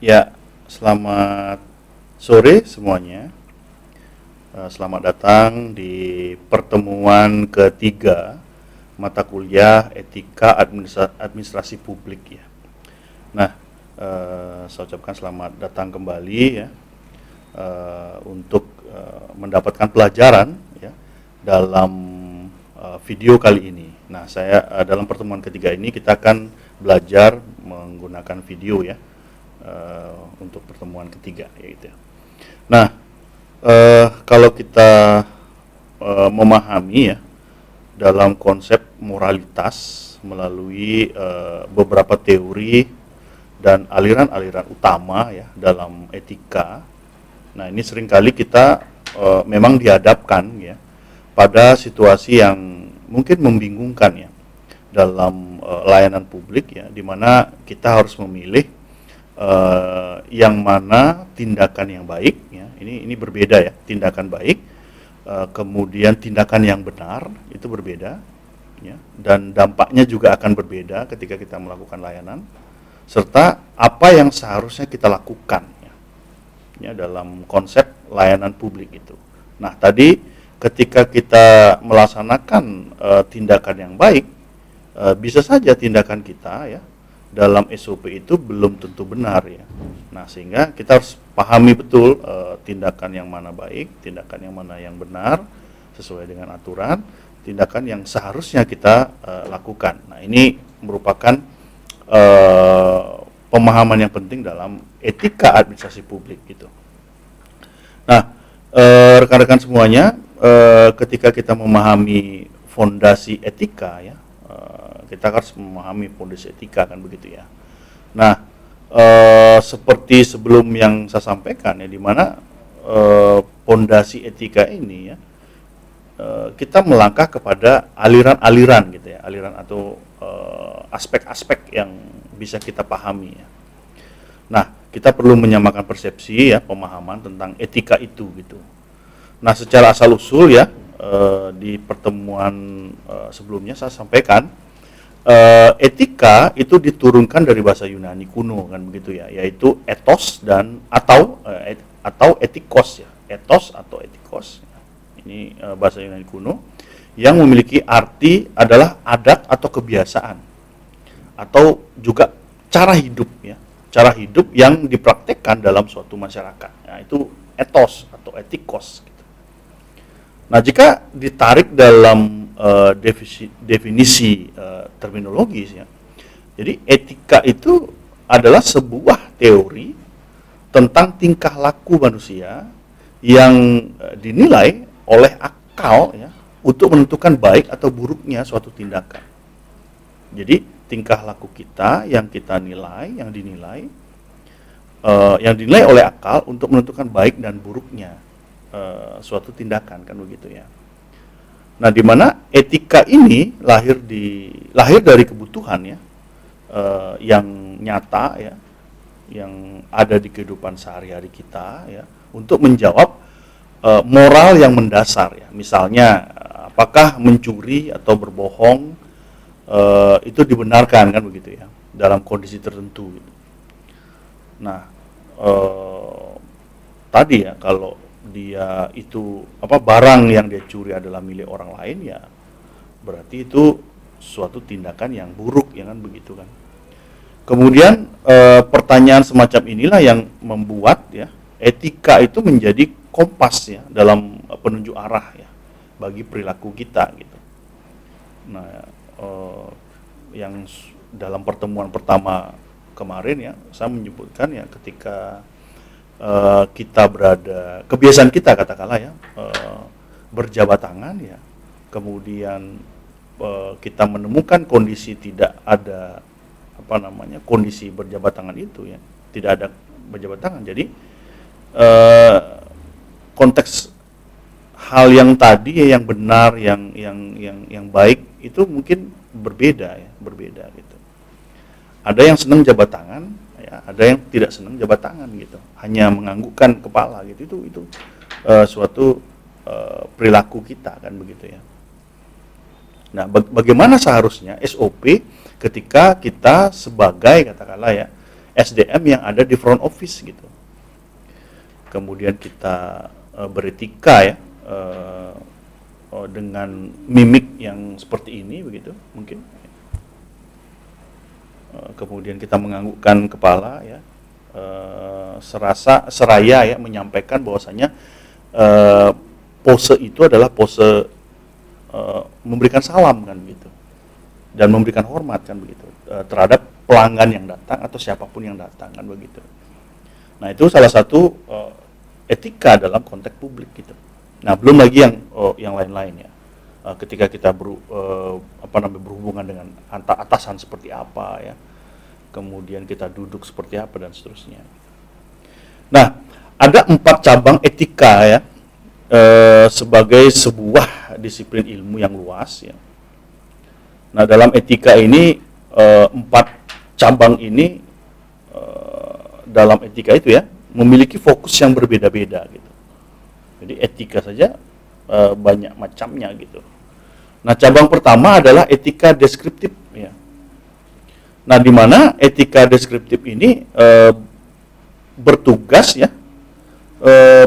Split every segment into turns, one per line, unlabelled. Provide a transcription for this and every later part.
Ya, selamat sore semuanya. Selamat datang di pertemuan ketiga mata kuliah Etika Administrasi Publik ya. Nah, saya ucapkan selamat datang kembali ya untuk mendapatkan pelajaran ya dalam video kali ini. Nah, dalam pertemuan ketiga ini kita akan belajar menggunakan video ya. Untuk pertemuan ketiga yaitu. Nah, kalau kita memahami ya dalam konsep moralitas melalui beberapa teori dan aliran-aliran utama ya dalam etika. Nah, ini seringkali kita memang dihadapkan ya pada situasi yang mungkin membingungkan ya dalam layanan publik ya, di mana kita harus memilih yang mana tindakan yang baik ya, ini berbeda ya, tindakan baik kemudian tindakan yang benar itu berbeda ya, dan dampaknya juga akan berbeda ketika kita melakukan layanan, serta apa yang seharusnya kita lakukan ya dalam konsep layanan publik itu. Nah, tadi ketika kita melaksanakan tindakan yang baik, bisa saja tindakan kita ya dalam SOP itu belum tentu benar ya. Nah, sehingga kita harus pahami betul tindakan yang mana baik, tindakan yang mana yang benar sesuai dengan aturan, tindakan yang seharusnya kita lakukan. Nah, ini merupakan pemahaman yang penting dalam etika administrasi publik gitu. Nah, rekan-rekan semuanya, ketika kita memahami fondasi etika ya, kita harus memahami fondasi etika kan begitu ya. Nah, seperti sebelum yang saya sampaikan ya, di mana fondasi etika ini ya, kita melangkah kepada aliran-aliran gitu ya, aliran atau aspek-aspek yang bisa kita pahami ya. Nah, kita perlu menyamakan persepsi ya, pemahaman tentang etika itu gitu. Nah, secara asal usul ya, di pertemuan sebelumnya saya sampaikan etika itu diturunkan dari bahasa Yunani kuno kan begitu ya, yaitu ethos dan atau etikos ya, ethos atau etikos. Ini bahasa Yunani kuno yang memiliki arti adalah adat atau kebiasaan atau juga cara hidup ya, cara hidup yang dipraktekkan dalam suatu masyarakat. Nah, itu ethos atau etikos gitu. Nah, jika ditarik dalam definisi terminologis ya, jadi etika itu adalah sebuah teori tentang tingkah laku manusia yang dinilai oleh akal ya untuk menentukan baik atau buruknya suatu tindakan. Jadi tingkah laku kita yang kita nilai, yang dinilai oleh akal untuk menentukan baik dan buruknya suatu tindakan kan begitu ya. Nah, di mana etika ini lahir dari kebutuhan ya, yang nyata ya, yang ada di kehidupan sehari-hari kita ya, untuk menjawab moral yang mendasar ya. Misalnya, apakah mencuri atau berbohong itu dibenarkan kan begitu ya, dalam kondisi tertentu. Gitu. Nah, tadi ya, kalau dia itu barang yang dia curi adalah milik orang lain ya, berarti itu suatu tindakan yang buruk ya kan begitu kan. Kemudian pertanyaan semacam inilah yang membuat ya etika itu menjadi kompas ya dalam penunjuk arah ya bagi perilaku kita gitu. Nah, yang dalam pertemuan pertama kemarin ya, saya menyebutkan ya, ketika kita berada, kebiasaan kita katakanlah ya, berjabat tangan ya, kemudian kita menemukan kondisi tidak ada kondisi berjabat tangan itu ya, tidak ada berjabat tangan. Jadi konteks hal yang tadi ya, yang benar, yang baik itu mungkin berbeda gitu. Ada yang senang jabat tangan ya, ada yang tidak senang jabat tangan gitu, hanya menganggukkan kepala gitu. Itu suatu perilaku kita kan begitu ya. Nah, bagaimana seharusnya SOP ketika kita sebagai katakanlah ya SDM yang ada di front office gitu. Kemudian kita beretika ya, dengan mimik yang seperti ini begitu mungkin. Kemudian kita menganggukkan kepala ya, seraya ya menyampaikan bahwasanya pose itu adalah pose memberikan salam kan gitu, dan memberikan hormat kan begitu terhadap pelanggan yang datang atau siapapun yang datang kan begitu. Nah itu salah satu etika dalam konteks publik gitu. Nah belum lagi yang lain-lain ya. Ketika kita berhubungan dengan atasan seperti apa ya, kemudian kita duduk seperti apa dan seterusnya. Nah ada 4 cabang etika ya, sebagai sebuah disiplin ilmu yang luas ya. Nah dalam etika ini 4 cabang ini dalam etika itu ya memiliki fokus yang berbeda-beda gitu. Jadi etika saja banyak macamnya gitu. Nah cabang pertama adalah etika deskriptif ya. Nah di mana etika deskriptif ini bertugas ya,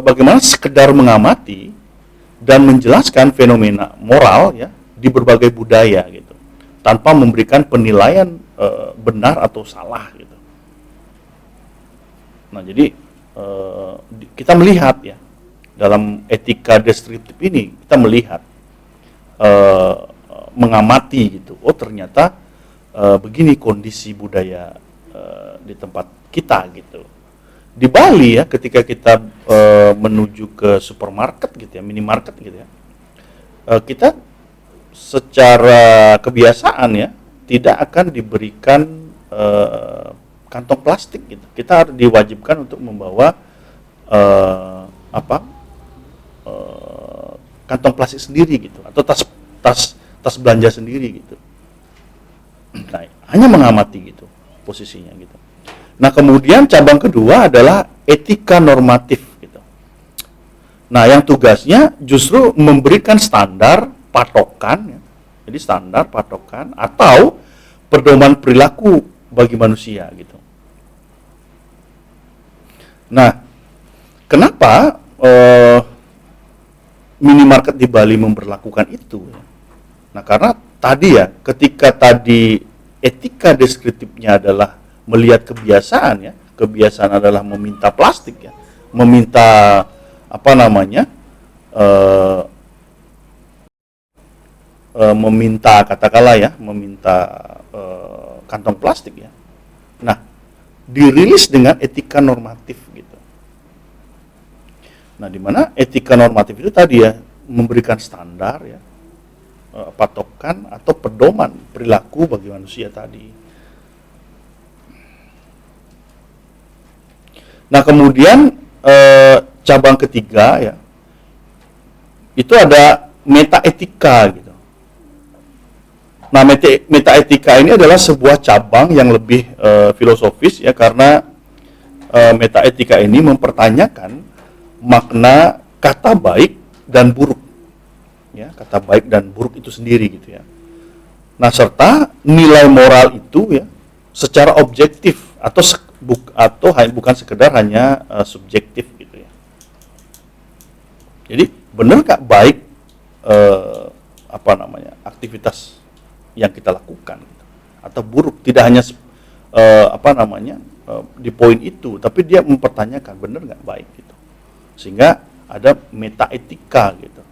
bagaimana sekedar mengamati dan menjelaskan fenomena moral ya di berbagai budaya gitu, tanpa memberikan penilaian benar atau salah gitu. Nah jadi kita melihat ya dalam etika deskriptif ini kita melihat mengamati gitu. Oh ternyata begini kondisi budaya di tempat kita gitu. Di Bali ya ketika kita menuju ke supermarket gitu ya, minimarket gitu ya, kita secara kebiasaan ya tidak akan diberikan kantong plastik gitu. Kita harus diwajibkan untuk membawa kantong plastik sendiri gitu, atau tas belanja sendiri gitu. Nah, hanya mengamati gitu posisinya gitu. Nah kemudian cabang kedua adalah etika normatif gitu. Nah yang tugasnya justru memberikan standar patokan ya. Jadi standar patokan atau pedoman perilaku bagi manusia gitu. Nah kenapa minimarket di Bali memberlakukan itu? Nah karena tadi ya, ketika tadi etika deskriptifnya adalah melihat kebiasaan ya, kebiasaan adalah meminta plastik ya, meminta meminta katakanlah ya, meminta kantong plastik ya. Nah dirilis dengan etika normatif gitu. Nah di mana etika normatif itu tadi ya memberikan standar ya, patokan atau pedoman perilaku bagi manusia tadi. Nah kemudian cabang ketiga ya itu ada metaetika gitu. Nah metaetika ini adalah sebuah cabang yang lebih filosofis ya, karena metaetika ini mempertanyakan makna kata baik dan buruk ya, kata baik dan buruk itu sendiri gitu ya. Nah serta nilai moral itu ya secara objektif atau bukan sekedar hanya subjektif gitu ya. Jadi benar nggak baik aktivitas yang kita lakukan gitu, atau buruk, tidak hanya di poin itu, tapi dia mempertanyakan benar nggak baik gitu, sehingga ada metaetika gitu,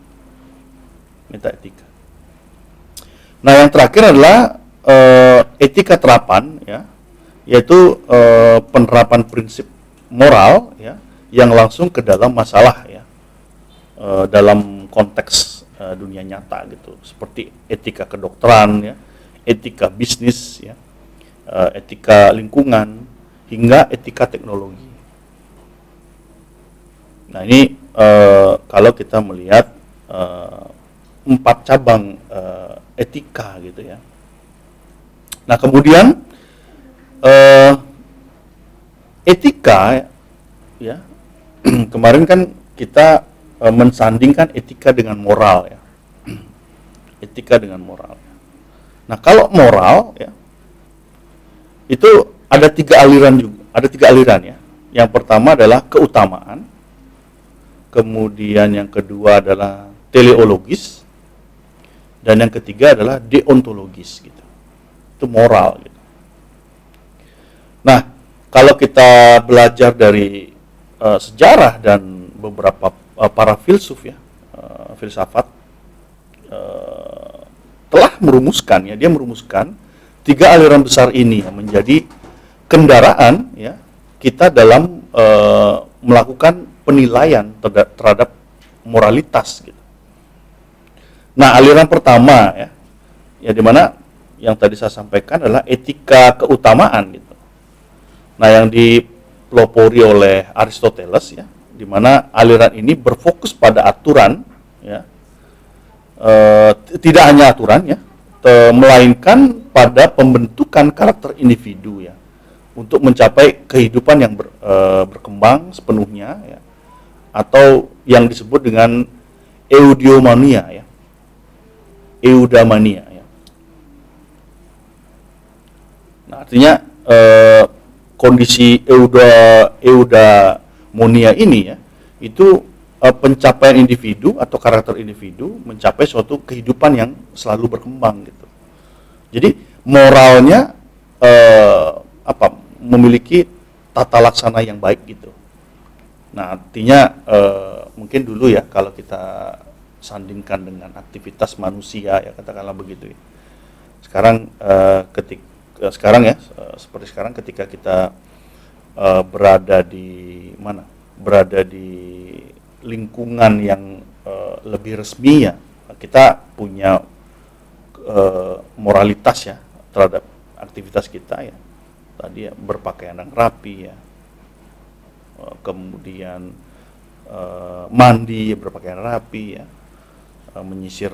metaetika. Nah yang terakhir adalah etika terapan ya, yaitu penerapan prinsip moral ya yang langsung ke dalam masalah ya, dalam konteks dunia nyata gitu, seperti etika kedokteran ya, etika bisnis ya, etika lingkungan hingga etika teknologi. Nah ini kalau kita melihat 4 cabang etika gitu ya. Nah kemudian etika ya kemarin kan kita mensandingkan etika dengan moral ya, etika dengan moral. Nah kalau moral ya itu ada 3 aliran juga, ada 3 aliran ya. Yang pertama adalah keutamaan, kemudian yang kedua adalah teleologis, dan yang ketiga adalah deontologis gitu. Itu moral gitu. Nah, kalau kita belajar dari sejarah dan beberapa para filsuf ya, filsafat telah merumuskan ya, dia merumuskan 3 aliran besar ini ya, menjadi kendaraan ya kita dalam melakukan penilaian terhadap moralitas gitu. Nah, aliran pertama ya dimana yang tadi saya sampaikan adalah etika keutamaan gitu. Nah, yang dipelopori oleh Aristoteles ya, di mana aliran ini berfokus pada aturan ya, tidak hanya aturan ya, melainkan pada pembentukan karakter individu ya, untuk mencapai kehidupan yang berkembang sepenuhnya ya, atau yang disebut dengan eudaimonia ya, eudamania ya. Nah, artinya kondisi eudaimonia ini ya, itu pencapaian individu atau karakter individu mencapai suatu kehidupan yang selalu berkembang gitu. Jadi moralnya memiliki tata laksana yang baik gitu. Nah, artinya mungkin dulu ya kalau kita sandingkan dengan aktivitas manusia ya, katakanlah begitu ya. Sekarang seperti sekarang ketika kita berada di mana? Berada di lingkungan yang lebih resmi ya, kita punya moralitas ya terhadap aktivitas kita ya. Tadi ya, berpakaian yang rapi ya, kemudian mandi berpakaian rapi ya, menyisir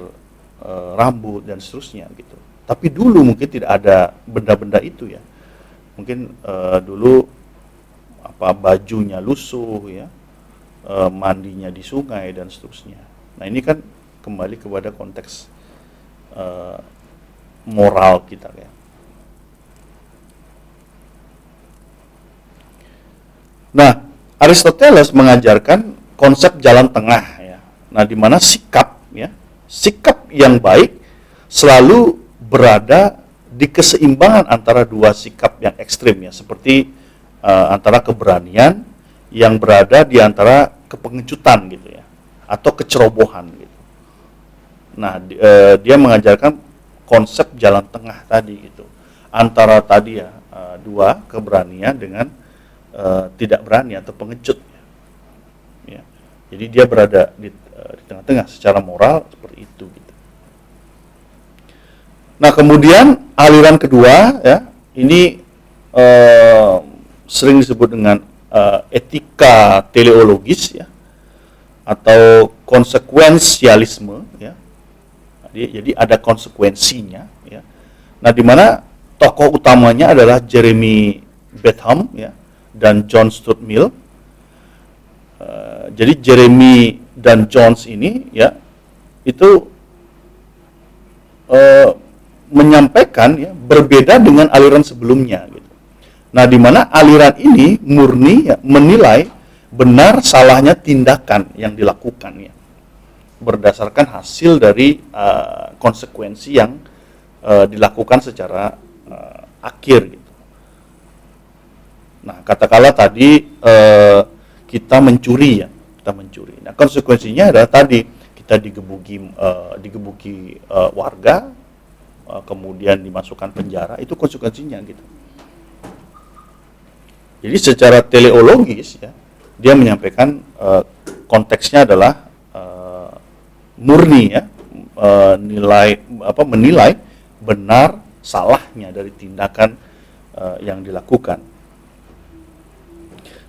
rambut dan seterusnya gitu. Tapi dulu mungkin tidak ada benda-benda itu ya. Mungkin dulu bajunya lusuh ya, mandinya di sungai dan seterusnya. Nah, ini kan kembali kepada konteks moral kita ya. Nah, Aristoteles mengajarkan konsep jalan tengah ya. Nah, di mana sikap yang baik selalu berada di keseimbangan antara 2 sikap yang ekstrim ya, seperti antara keberanian yang berada di antara kepengecutan gitu ya, atau kecerobohan gitu. Nah, dia mengajarkan konsep jalan tengah tadi gitu, antara tadi ya 2 keberanian dengan tidak berani atau pengecut ya. Jadi dia berada di tengah-tengah secara moral seperti itu gitu. Nah, kemudian aliran kedua ya, ini sering disebut dengan etika teleologis ya, atau konsekuensialisme ya. Jadi ada konsekuensinya ya. Nah, di mana tokoh utamanya adalah Jeremy Bentham ya dan John Stuart Mill. Jadi Jeremy dan Jones ini ya itu menyampaikan ya berbeda dengan aliran sebelumnya gitu. Nah, di mana aliran ini murni ya, menilai benar salahnya tindakan yang dilakukan ya, berdasarkan hasil dari konsekuensi yang dilakukan secara akhir gitu. Nah, katakanlah tadi kita mencuri ya, Nah, konsekuensinya adalah tadi kita digebuki warga, kemudian dimasukkan penjara, itu konsekuensinya gitu. Jadi secara teleologis ya, dia menyampaikan konteksnya adalah murni ya, menilai benar salahnya dari tindakan yang dilakukan.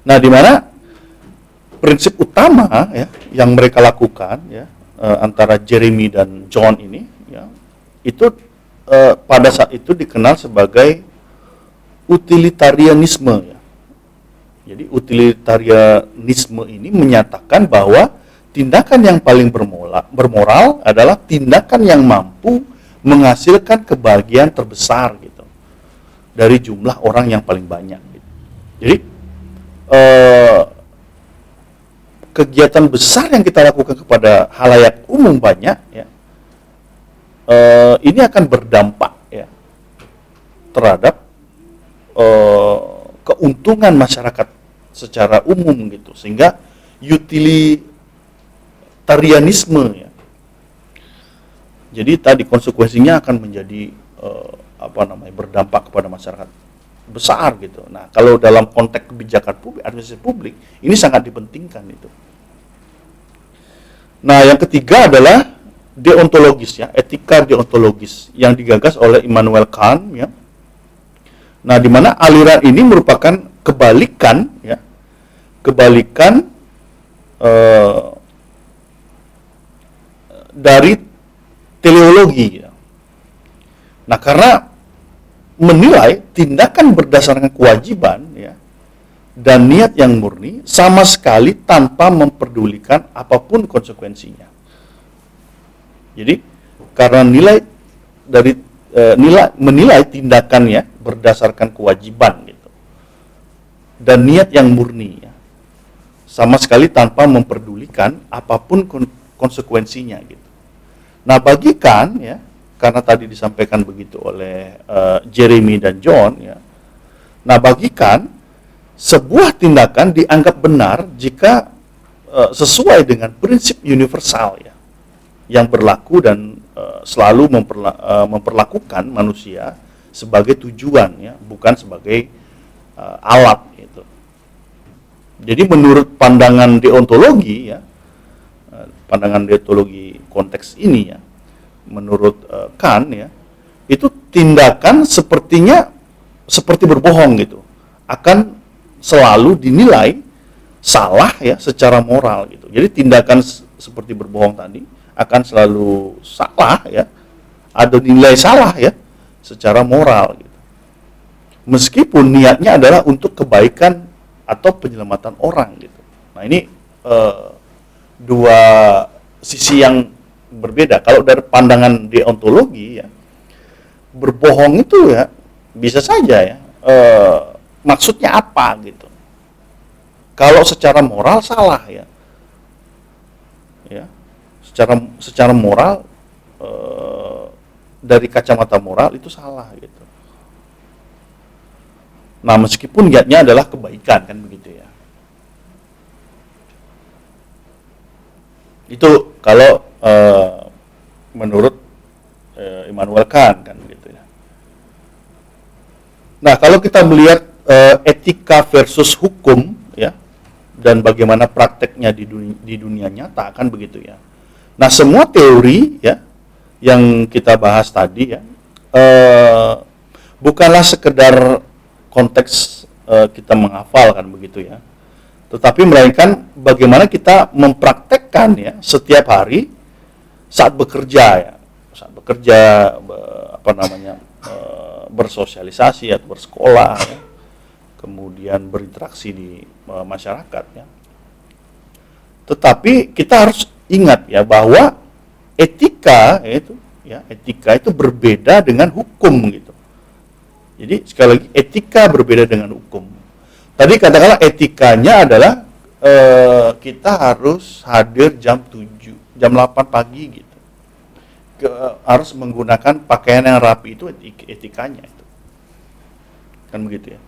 Nah, di mana prinsip utama ya yang mereka lakukan ya, antara Jeremy dan John ini ya, itu pada saat itu dikenal sebagai utilitarianisme ya. Jadi utilitarianisme ini menyatakan bahwa tindakan yang paling bermoral adalah tindakan yang mampu menghasilkan kebahagiaan terbesar gitu dari jumlah orang yang paling banyak gitu. Jadi eh, kegiatan besar yang kita lakukan kepada halayak umum banyak, ya, ini akan berdampak, ya, terhadap keuntungan masyarakat secara umum gitu, sehingga utilitarianisme, ya. Jadi tadi konsekuensinya akan menjadi berdampak kepada masyarakat besar gitu. Nah, kalau dalam konteks kebijakan publik, administrasi publik, ini sangat dipentingkan itu. Nah, yang ketiga adalah deontologis, ya, etika deontologis yang digagas oleh Immanuel Kant, ya. Nah, di mana aliran ini merupakan kebalikan, ya, dari teleologi, ya. Nah, karena menilai tindakan berdasarkan kewajiban, ya, dan niat yang murni sama sekali tanpa memperdulikan apapun konsekuensinya. Jadi karena menilai tindakannya berdasarkan kewajiban gitu, dan niat yang murni, ya, sama sekali tanpa memperdulikan apapun konsekuensinya gitu. Nah, bagi Kant, ya, karena tadi disampaikan begitu oleh Jeremy dan John, ya. Nah, bagi Kant, sebuah tindakan dianggap benar jika sesuai dengan prinsip universal, ya, yang berlaku dan selalu memperlakukan manusia sebagai tujuan, ya, bukan sebagai alat gitu. Jadi menurut pandangan deontologi, ya, pandangan deontologi konteks ini, ya, menurut Kant, ya, itu tindakan sepertinya seperti berbohong gitu, akan selalu dinilai salah, ya, secara moral gitu. Jadi tindakan seperti berbohong tadi akan selalu salah, ya, ada nilai salah, ya, secara moral gitu. Meskipun niatnya adalah untuk kebaikan atau penyelamatan orang gitu. Nah, ini dua sisi yang berbeda. Kalau dari pandangan deontologi, ya, berbohong itu, ya, bisa saja, ya, maksudnya apa gitu. Kalau secara moral salah, ya, secara moral, dari kacamata moral itu salah gitu. Nah, meskipun niatnya adalah kebaikan, kan begitu, ya. Itu kalau menurut Immanuel Kant, kan begitu, ya. Nah, kalau kita melihat etika versus hukum, ya, dan bagaimana prakteknya di dunia nyata, kan begitu, ya. Nah, semua teori, ya, yang kita bahas tadi, ya, bukanlah sekedar konteks kita menghafal, kan begitu, ya, tetapi melainkan bagaimana kita mempraktekkan, ya, setiap hari saat bekerja, ya, bersosialisasi atau bersekolah, ya, kemudian berinteraksi di masyarakat, ya. Tetapi kita harus ingat, ya, bahwa etika itu berbeda dengan hukum gitu. Jadi sekali lagi, etika berbeda dengan hukum. Tadi katakanlah etikanya adalah kita harus hadir jam 8 pagi gitu. Harus menggunakan pakaian yang rapi, itu etikanya itu. Kan begitu, ya.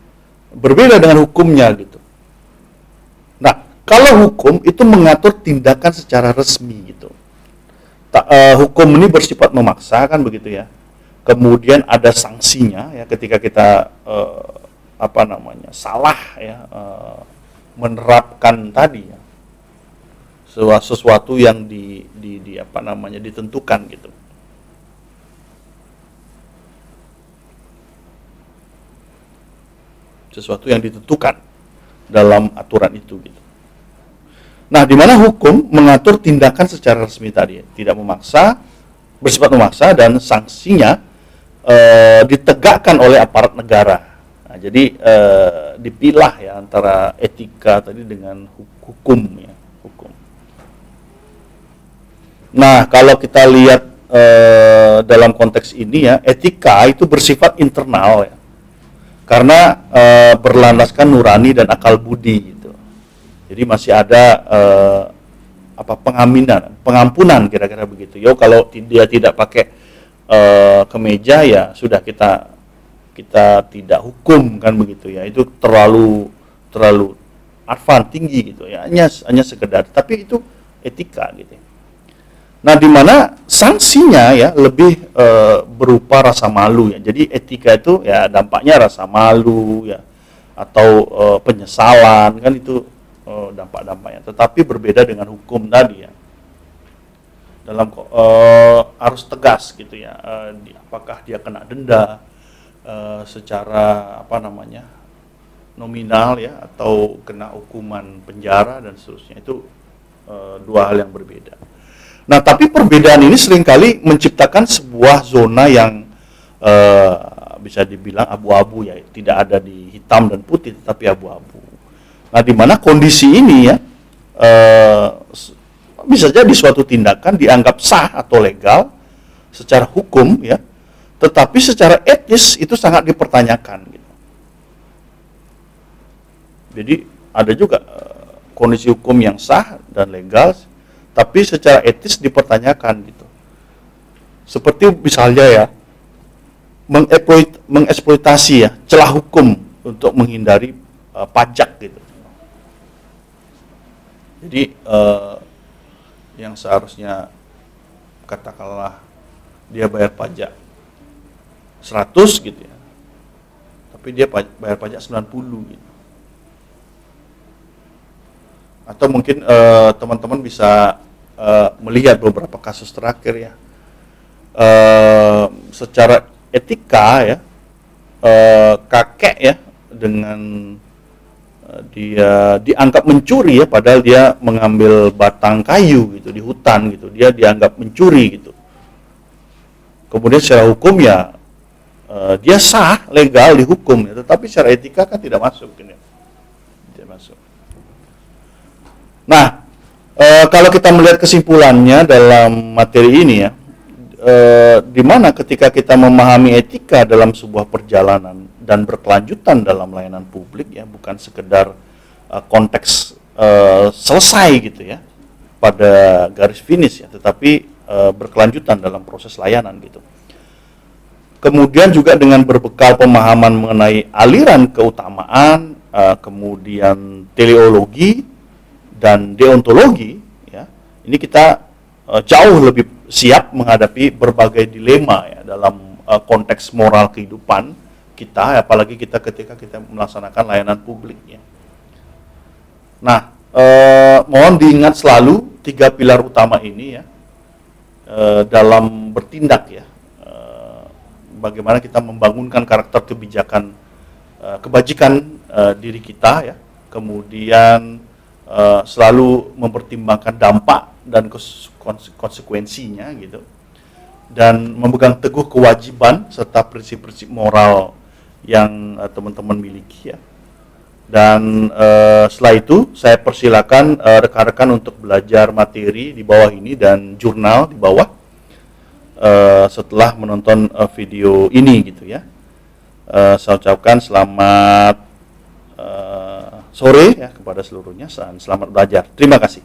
Berbeda dengan hukumnya gitu. Nah, kalau hukum itu mengatur tindakan secara resmi gitu. Hukum ini bersifat memaksa, kan begitu, ya. Kemudian ada sanksinya, ya, ketika kita salah, ya, menerapkan tadi, ya, sesuatu yang ditentukan gitu. Sesuatu yang ditentukan dalam aturan itu gitu. Nah, di mana hukum mengatur tindakan secara resmi tadi, ya, tidak memaksa, bersifat memaksa, dan sanksinya ditegakkan oleh aparat negara. Nah, jadi dipilah, ya, antara etika tadi dengan hukum, ya, hukum. Nah, kalau kita lihat dalam konteks ini, ya, etika itu bersifat internal, ya. karena berlandaskan nurani dan akal budi gitu. Jadi masih ada pengampunan kira-kira begitu. Yo, kalau dia tidak pakai kemeja, ya sudah, kita tidak hukum kan begitu ya. Itu terlalu advance, tinggi gitu ya. Hanya sekedar, tapi itu etika gitu. Nah, di mana sanksinya ya lebih berupa rasa malu ya. Jadi etika itu ya dampaknya rasa malu ya, atau penyesalan kan, itu dampak-dampaknya. Tetapi berbeda dengan hukum tadi ya. Dalam harus tegas gitu ya. Apakah dia kena denda secara nominal ya, atau kena hukuman penjara dan seterusnya. Itu dua hal yang berbeda. Nah, tapi perbedaan ini seringkali menciptakan sebuah zona yang bisa dibilang abu-abu ya, tidak ada di hitam dan putih, tetapi abu-abu. Nah, di mana kondisi ini ya bisa jadi suatu tindakan dianggap sah atau legal secara hukum ya, tetapi secara etis itu sangat dipertanyakan gitu. Jadi ada juga kondisi hukum yang sah dan legal, tapi secara etis dipertanyakan gitu. Seperti misalnya ya, mengeksploitasi ya celah hukum untuk menghindari pajak gitu. Jadi yang seharusnya katakanlah dia bayar pajak 100 gitu ya, tapi dia bayar pajak 90 gitu. Atau mungkin teman-teman bisa melihat beberapa kasus terakhir ya, secara etika ya, kakek ya dengan dia dianggap mencuri ya, padahal dia mengambil batang kayu gitu di hutan gitu, dia dianggap mencuri gitu. Kemudian secara hukum ya dia sah, legal, dihukum ya, tetapi secara etika kan tidak masuk gitu. Tidak masuk. Nah, kalau kita melihat kesimpulannya dalam materi ini ya, di mana ketika kita memahami etika dalam sebuah perjalanan dan berkelanjutan dalam layanan publik ya, bukan sekedar konteks selesai gitu ya pada garis finish ya, tetapi berkelanjutan dalam proses layanan gitu. Kemudian juga dengan berbekal pemahaman mengenai aliran keutamaan, kemudian teleologi dan deontologi ya, ini kita jauh lebih siap menghadapi berbagai dilema ya dalam konteks moral kehidupan kita, apalagi ketika kita melaksanakan layanan publik ya. Nah, mohon diingat selalu 3 pilar utama ini ya dalam bertindak ya. Bagaimana kita membangunkan karakter kebijakan kebajikan diri kita ya, kemudian selalu mempertimbangkan dampak dan konsekuensinya gitu, dan memegang teguh kewajiban serta prinsip-prinsip moral yang teman-teman miliki ya. Dan setelah itu saya persilakan rekan-rekan untuk belajar materi di bawah ini dan jurnal di bawah setelah menonton video ini gitu ya. Saya ucapkan selamat sore ya kepada seluruhnya, dan selamat belajar. Terima kasih.